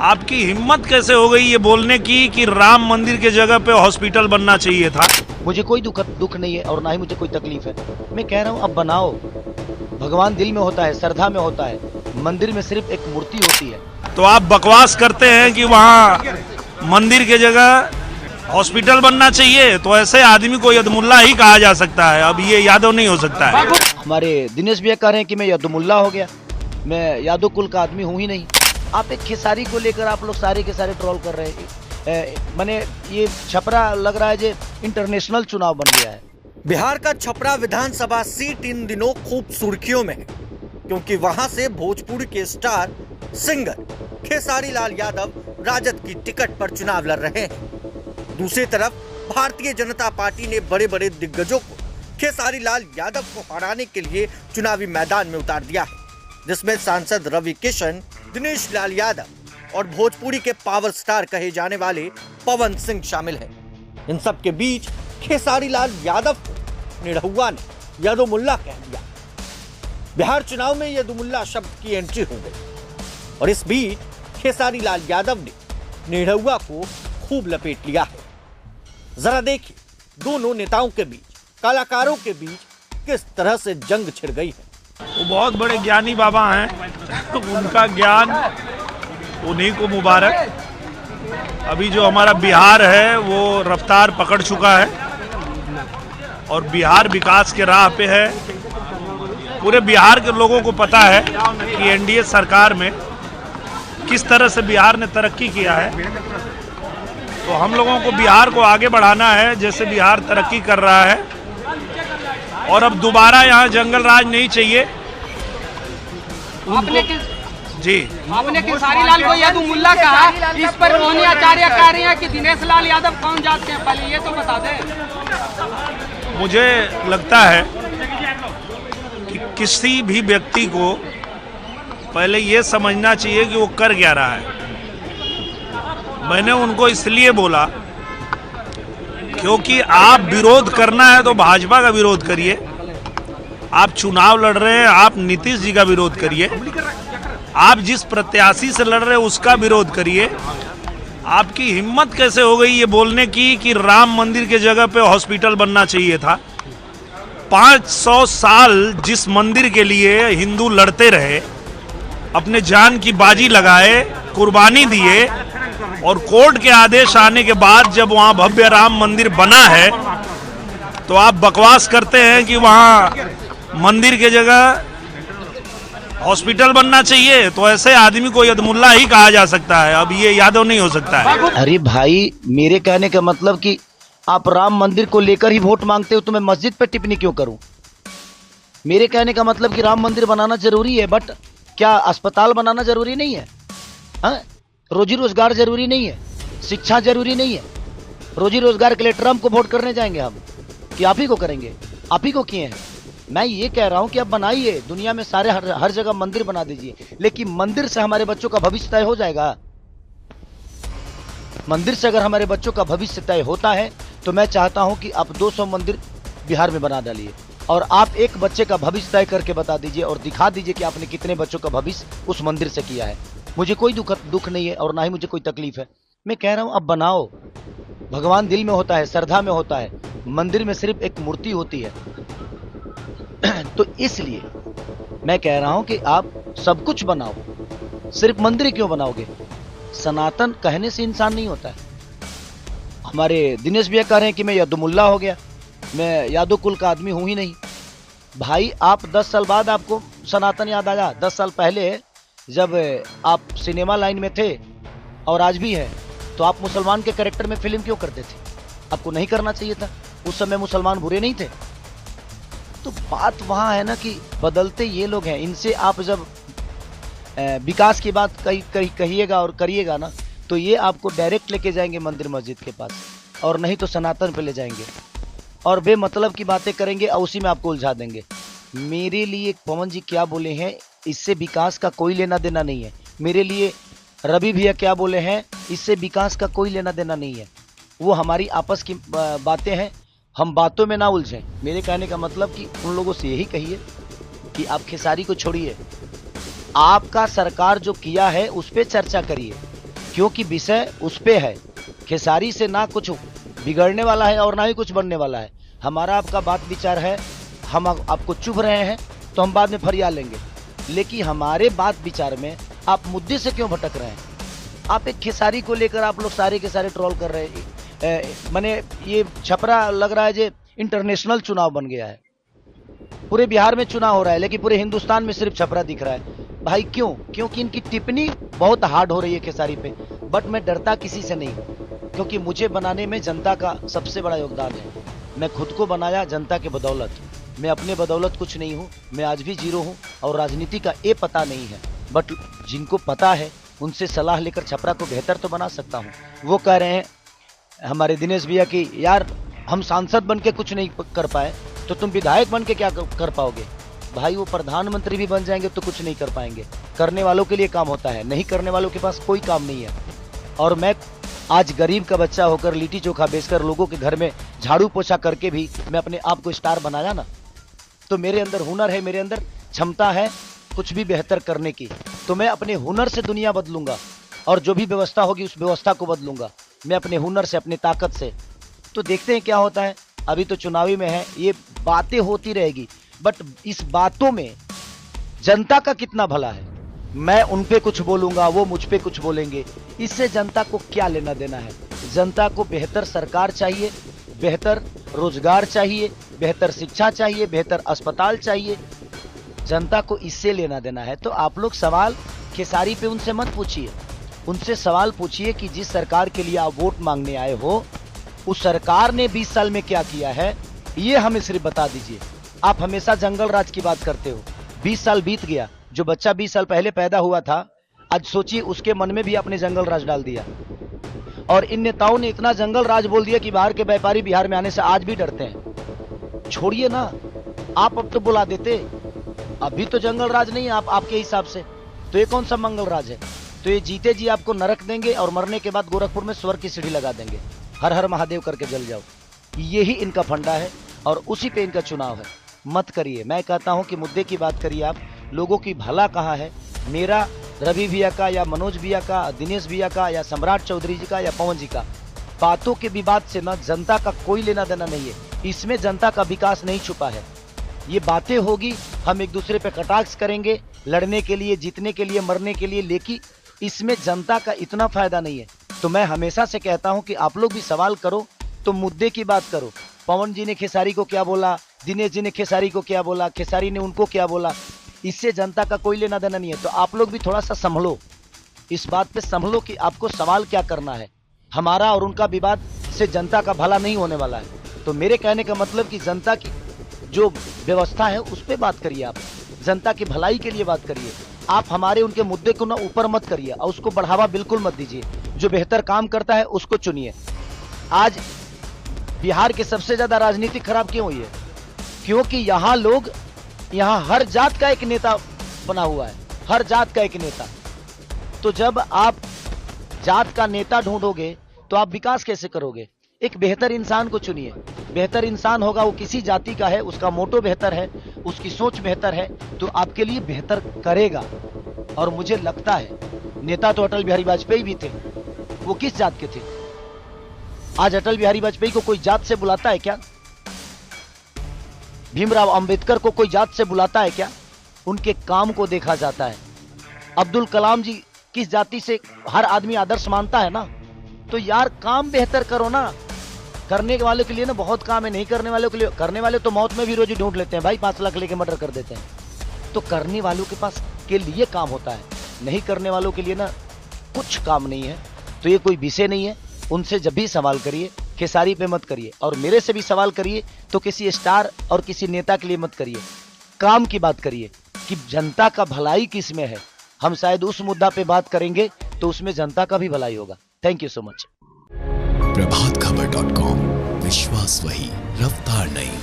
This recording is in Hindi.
आपकी हिम्मत कैसे हो गई ये बोलने की कि राम मंदिर के जगह पे हॉस्पिटल बनना चाहिए था? मुझे कोई दुख नहीं है और ना ही मुझे कोई तकलीफ है। मैं कह रहा हूँ अब बनाओ। भगवान दिल में होता है, श्रद्धा में होता है, मंदिर में सिर्फ एक मूर्ति होती है। तो आप बकवास करते हैं कि वहाँ मंदिर के जगह हॉस्पिटल बनना चाहिए, तो ऐसे आदमी को यदमुल्ला ही कहा जा सकता है, अब ये यादव नहीं हो सकता है। हमारे दिनेश भैया कह रहे हैं कि मैं यदमुल्ला हो गया, मैं यादव कुल का आदमी हूँ ही नहीं। आप एक खेसारी को लेकर आप लोग सारे के सारे ट्रोल कर रहे हैं। मैंने ये छपरा लग रहा है जो इंटरनेशनल चुनाव बन गया है। बिहार का छपरा विधानसभा सीट इन दिनों खूब सुर्खियों में है, क्योंकि वहां से भोजपुरी के स्टार सिंगर खेसारी लाल यादव राजद की टिकट पर चुनाव लड़ रहे हैं। दूसरी तरफ भारतीय जनता पार्टी ने बड़े बड़े दिग्गजों को खेसारी लाल यादव को हराने के लिए चुनावी मैदान में उतार दिया है, जिसमें सांसद रवि किशन, दिनेश लाल यादव और भोजपुरी के पावर स्टार कहे जाने वाले पवन सिंह शामिल हैं। इन सब के बीच खेसारी लाल यादव को निरहुआ ने यदुमुल्ला कह दिया। बिहार चुनाव में यदुमुल्ला शब्द की एंट्री हो गई और इस बीच खेसारी लाल यादव ने निरहुआ को खूब लपेट लिया है। जरा देखिए दोनों नेताओं के बीच, कलाकारों के बीच किस तरह से जंग छिड़ गई है। वो बहुत बड़े ज्ञानी बाबा हैं, तो उनका ज्ञान उन्हीं को मुबारक। अभी जो हमारा बिहार है वो रफ्तार पकड़ चुका है और बिहार विकास के राह पे है। पूरे बिहार के लोगों को पता है कि एनडीए सरकार में किस तरह से बिहार ने तरक्की किया है, तो हम लोगों को बिहार को आगे बढ़ाना है जैसे बिहार तरक्की कर रहा है। और अब दोबारा यहाँ जंगल राज नहीं चाहिए। आपने खेसारी लाल को यदुमुल्ला कहा, इस पर मोहनी आचार्य कह रहे हैं कि दिनेश लाल यादव कौन जात के हैं, पहले ये तो बता दें। मुझे लगता है कि किसी भी व्यक्ति को पहले ये समझना चाहिए कि वो कर क्या रहा है। मैंने उनको इसलिए बोला क्योंकि आप विरोध करना है तो भाजपा का विरोध करिए। आप चुनाव लड़ रहे हैं, आप नीतीश जी का विरोध करिए। आप जिस प्रत्याशी से लड़ रहे हैं उसका विरोध करिए। आपकी हिम्मत कैसे हो गई ये बोलने की कि राम मंदिर के जगह पे हॉस्पिटल बनना चाहिए था? 500 साल जिस मंदिर के लिए हिंदू लड़ते रहे, अपने जान की बाजी लगाए, कुर्बानी दिए, और कोर्ट के आदेश आने के बाद जब वहां भव्य राम मंदिर बना है, तो आप बकवास करते हैं कि वहां मंदिर के जगह हॉस्पिटल बनना चाहिए, तो ऐसे आदमी को यदमुल्ला ही कहा जा सकता है, अब ये यादव नहीं हो सकता है। अरे भाई, मेरे कहने का मतलब कि आप राम मंदिर को लेकर ही वोट मांगते हो तो मैं मस्जिद पे टिप्पणी क्यों करूं? मेरे कहने का मतलब कि राम मंदिर बनाना जरूरी है, बट क्या अस्पताल बनाना जरूरी नहीं है? हाँ, रोजी रोजगार जरूरी नहीं है, शिक्षा जरूरी नहीं है। रोजी रोजगार के लिए ट्रम्प को वोट करने जाएंगे हम कि आप ही को करेंगे? आप ही को किए हैं। मैं ये कह रहा हूं कि अब बनाइए, दुनिया में सारे हर जगह मंदिर बना दीजिए, लेकिन मंदिर से हमारे बच्चों का भविष्य तय हो जाएगा? मंदिर से अगर हमारे बच्चों का भविष्य तय होता है तो मैं चाहता हूं कि आप 200 मंदिर बिहार में बना डालिए और आप एक बच्चे का भविष्य तय करके बता दीजिए और दिखा दीजिए कि आपने कितने बच्चों का भविष्य उस मंदिर से किया है। मुझे कोई दुख नहीं है और ना ही मुझे कोई तकलीफ है। मैं कह रहा हूं अब बनाओ। भगवान दिल में होता है, श्रद्धा में होता है, मंदिर में सिर्फ एक मूर्ति होती है। तो इसलिए मैं कह रहा हूं कि आप सब कुछ बनाओ, सिर्फ मंदिर क्यों बनाओगे? सनातन कहने से इंसान नहीं होता है। हमारे दिनेश भैया कह रहे हैं कि मैं यदुमुल्ला हो गया, मैं यादव कुल का आदमी हूं ही नहीं। भाई, आप 10 साल बाद आपको सनातन याद आया। 10 साल पहले जब आप सिनेमा लाइन में थे और आज भी है, तो आप मुसलमान के कैरेक्टर में फिल्म क्यों करते थे? आपको नहीं करना चाहिए था। उस समय मुसलमान बुरे नहीं थे। तो बात वहाँ है ना कि बदलते ये लोग हैं। इनसे आप जब विकास की बात कहिएगा और करिएगा ना, तो ये आपको डायरेक्ट लेके जाएंगे मंदिर मस्जिद के पास, और नहीं तो सनातन पे ले जाएंगे और बेमतलब की बातें करेंगे और उसी में आपको उलझा देंगे। मेरे लिए पवन जी क्या बोले हैं, इससे विकास का कोई लेना देना नहीं है। मेरे लिए रवि भैया क्या बोले हैं, इससे विकास का कोई लेना देना नहीं है। वो हमारी आपस की बातें हैं, हम बातों में ना उलझें। मेरे कहने का मतलब कि उन लोगों से यही कहिए कि आप खेसारी को छोड़िए, आपका सरकार जो किया है उस पर चर्चा करिए। क्योंकि विषय उस पे है। खेसारी से ना कुछ बिगड़ने वाला है और ना ही कुछ बनने वाला है। हमारा आपका बात विचार है, हम आपको चुभ रहे हैं तो हम बाद में फरियाद लेंगे, लेकिन हमारे बात विचार में आप मुद्दे से क्यों भटक रहे हैं? आप एक खेसारी को लेकर आप लोग सारे के सारे ट्रोल कर रहे हैं। माने ये छपरा लग रहा है जे इंटरनेशनल चुनाव बन गया है। पूरे बिहार में चुनाव हो रहा है लेकिन पूरे हिंदुस्तान में सिर्फ छपरा दिख रहा है। भाई क्यों? क्योंकि इनकी टिप्पणी बहुत हार्ड हो रही है खेसारी पे। बट मैं डरता किसी से नहीं, क्योंकि मुझे बनाने में जनता का सबसे बड़ा योगदान है। मैं खुद को बनाया जनता के बदौलत। मैं अपने बदौलत कुछ नहीं हूँ, मैं आज भी जीरो हूँ और राजनीति का ये पता नहीं है। बट जिनको पता है उनसे सलाह लेकर छपरा को बेहतर तो बना सकता हूँ। वो कह रहे हैं हमारे दिनेश भैया कि यार हम सांसद बन के कुछ नहीं कर पाए तो तुम विधायक बन के क्या कर पाओगे? भाई वो प्रधानमंत्री भी बन जाएंगे तो कुछ नहीं कर पाएंगे। करने वालों के लिए काम होता है, नहीं करने वालों के पास कोई काम नहीं है। और मैं आज गरीब का बच्चा होकर लिट्टी चोखा बेचकर लोगों के घर में झाड़ू पोछा करके भी मैं अपने आप को स्टार बनाया ना, तो मेरे अंदर हुनर है, मेरे अंदर क्षमता है कुछ भी बेहतर करने की। तो मैं अपने हुनर से दुनिया बदलूंगा और जो भी व्यवस्था होगी उस व्यवस्था को बदलूंगा मैं अपने हुनर से, अपनी ताकत से। तो देखते हैं क्या होता है। अभी तो चुनावी में है, ये बातें होती रहेगी, बट इस बातों में जनता का कितना भला है। मैं उन पे कुछ बोलूंगा, वो मुझ पे कुछ बोलेंगे, इससे जनता को क्या लेना देना है? जनता को बेहतर सरकार चाहिए, बेहतर रोजगार चाहिए, बेहतर शिक्षा चाहिए, बेहतर अस्पताल चाहिए। जनता को इससे लेना देना है। तो आप लोग सवाल खेसारी पे उनसे मत पूछिए, उनसे सवाल पूछिए कि जिस सरकार के लिए आप वोट मांगने आए हो उस सरकार ने 20 साल में क्या किया है, ये हमें सिर्फ बता दीजिए। आप हमेशा जंगल राज की बात करते हो। 20 साल बीत गया, जो बच्चा 20 साल पहले पैदा हुआ था आज सोचिए उसके मन में भी आपने जंगल राज डाल दिया। और इन नेताओं ने इतना जंगल राज बोल दिया कि बाहर के व्यापारी बिहार में आने से आज भी डरते हैं। छोड़िए ना, आप अब तो बुला देते। अभी तो जंगल राज नहीं है आपके हिसाब से, तो ये कौन सा मंगल राज है? तो ये जीते जी आपको नरक देंगे और मरने के बाद गोरखपुर में स्वर्ग की सीढ़ी लगा देंगे, हर हर महादेव करके जल जाओ। यही इनका फंडा है और उसी पे इनका चुनाव है। मत करिए, मैं कहता हूं कि मुद्दे की बात करिए आप। लोगों की भला कहाँ है? मेरा, रवि भैया का या मनोज भैया का, दिनेश भैया का या सम्राट चौधरी जी का या पवन जी का, बातों के विवाद से ना जनता का कोई लेना देना नहीं है। इसमें जनता का विकास नहीं छुपा है। ये बातें होगी, हम एक दूसरे पे कटाक्ष करेंगे लड़ने के लिए, जीतने के लिए, मरने के लिए, लेकिन इसमें जनता का इतना फायदा नहीं है। तो मैं हमेशा से कहता हूं कि आप लोग भी सवाल करो तो मुद्दे की बात करो। पवन जी ने खेसारी को क्या बोला, दिनेश जी ने खेसारी को क्या बोला, खेसारी ने उनको क्या बोला, इससे जनता का कोई लेना देना नहीं है। तो आप लोग भी थोड़ा सा संभलो, इस बात पे संभलो कि आपको सवाल क्या करना है। हमारा और उनका विवाद से जनता का भला नहीं होने वाला है। तो मेरे कहने का मतलब कि जनता की जो व्यवस्था है उस पर बात करिए, आप जनता की भलाई के लिए बात करिए। आप हमारे उनके मुद्दे को ना ऊपर मत करिए और उसको बढ़ावा बिल्कुल मत दीजिए। जो बेहतर काम करता है उसको चुनिए। आज बिहार के सबसे ज्यादा राजनीति खराब क्यों हुई है? क्योंकि यहाँ लोग, यहाँ हर जात का एक नेता बना हुआ है, हर जात का एक नेता। तो जब आप जात का नेता ढूंढोगे तो आप विकास कैसे करोगे? एक बेहतर इंसान को चुनिए। बेहतर इंसान होगा, वो किसी जाति का है, उसका मोटो बेहतर है, उसकी सोच बेहतर है, तो आपके लिए बेहतर करेगा। और मुझे लगता है नेता तो अटल बिहारी वाजपेयी भी थे, वो किस जात के थे? आज अटल बिहारी वाजपेयी को कोई जात से बुलाता है क्या? भीमराव अंबेडकर को कोई जात से बुलाता है क्या? उनके काम को देखा जाता है। अब्दुल कलाम जी किस जाति से हर आदमी आदर्श मानता है ना? तो यार काम बेहतर करो ना। करने वाले के लिए ना बहुत काम है, नहीं करने वालों के लिए, करने वाले तो मौत में भी रोजी ढूंढ लेते हैं भाई, 5 लाख लेके मर्डर कर देते हैं। तो करने वालों के पास के लिए काम होता है, नहीं करने वालों के लिए ना कुछ काम नहीं है। तो ये कोई विषय नहीं है। उनसे जब भी सवाल करिए खेसारी पे मत करिए, और मेरे से भी सवाल करिए तो किसी स्टार और किसी नेता के लिए मत करिए। काम की बात करिए कि जनता का भलाई किस में है। हम शायद उस मुद्दा पे बात करेंगे तो उसमें जनता का भी भलाई होगा। Thank you so much. प्रभातखबर.com, विश्वास वही, रफ्तार नहीं।